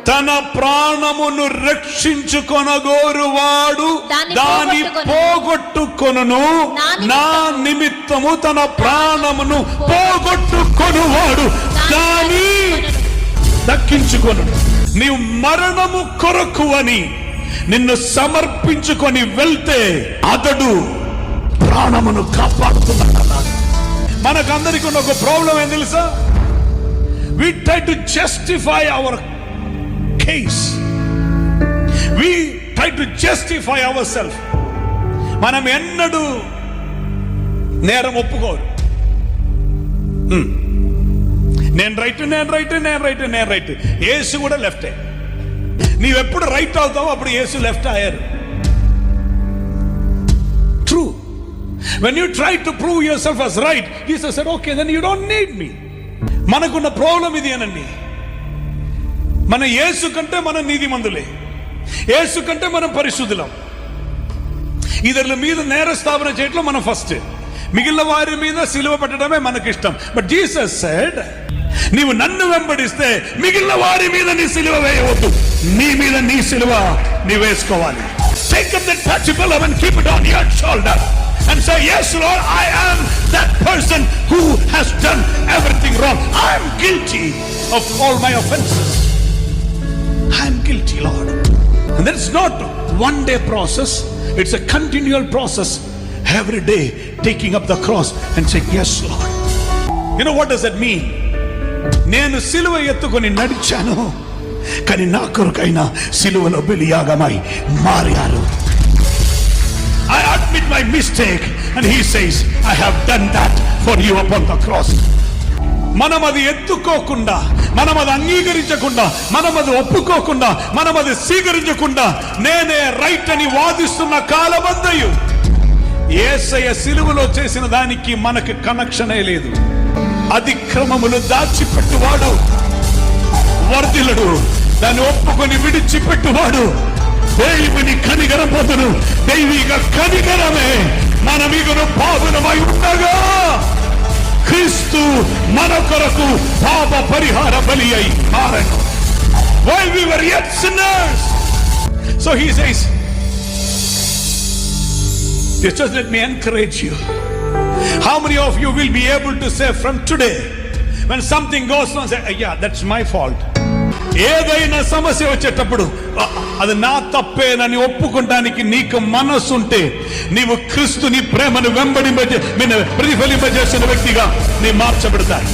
తన ప్రాణమును రక్షించుకొనగోరువాడు దాని పోగొట్టుకొనును, నా నిమిత్తము తన ప్రాణమును పోగొట్టుకొనువాడు దాని దక్కించుకొను. నీవు మరణము కొరకు అని నిన్ను సమర్పించుకొని వెళ్తే అతడు ప్రాణమును కాపాడుతున్నాడు. మనకందరికీ ఉన్న ఒక ప్రాబ్లం ఏం తెలుసా? We try to justify our case. We try to justify ourselves. మనం ఎన్నడూ నేరం ఒప్పుకోరు. నేను రైట్. యేసు కూడా లెఫ్టే. నీవెప్పుడు రైట్ అవుతావో అప్పుడు యేసు లెఫ్ట్ అయ్యారు. True. When you try to prove yourself as right, Jesus said, okay, then you don't need me. మనకున్న problem ఇది అనండి. మన యేసు కంటే మనం నీతిమంతులే, యేసు కంటే మనం పరిశుద్ధులం. ఇతరుల మీద నేర స్థాపన చేయట్లో మనం ఫస్ట్, మిగిలిన వారి మీద సిలువ పెట్టడమే మనకిష్టం. బట్ జీసస్ సెడ్, నీవు నన్ను వెంబడిస్తే మిగిలిన వారి మీద నీ సిలువ వేయవద్దు, నీ మీద నీ సిలువ నీ వేసుకోవాలి. Take up that patchable and keep it on your shoulder and say, yes Lord, I am that person who has done everything wrong. I am guilty of all my offenses. I am guilty, Lord. And that's not one day process, it's a continual process. Every day taking up the cross and saying, yes Lord. You know what does that mean? నేను సిలువ ఎత్తుకొని నడిచాను, కానీ నా కొరకైనా సిలువలో బలియాగమై మారారు. I admit my mistake and he says, I have done that for you upon the cross. మనం అది ఎత్తుకోకుండా, మనం అది అంగీకరించకుండా, మనం అది ఒప్పుకోకుండా, మనం అది స్వీకరించకుండా నేనే రైట్ అని వాదిస్తున్న కాలమంతయు యేసయ్య సిలువలో చేసిన దానికి మనకి కనెక్షనే లేదు. అతిక్రమములు దాచిపెట్టువాడు వర్ధిల్లడు, దాన్ని ఒప్పుకొని విడిచిపెట్టువాడు దేవుని కనికరం పొందును. దైవిక కనికరమే మన మీదను పావనమై ఉండగా క్రీస్తు మన కొరకు పాప పరిహార బలి అయి మారెను. While we were yet sinners. So he says, just let me encourage you. How many of you will be able to say from today, when something goes wrong, say, yeah, that's my fault. ఏదైనా సమస్య వచ్చేటప్పుడు అది నా తప్పేనని ఒప్పుకోవడానికి నీకు మనసు ఉంటే నీవు క్రీస్తుని ప్రేమను ప్రతిఫలింపజేసిన వ్యక్తిగా నీ మార్చబడతాయి.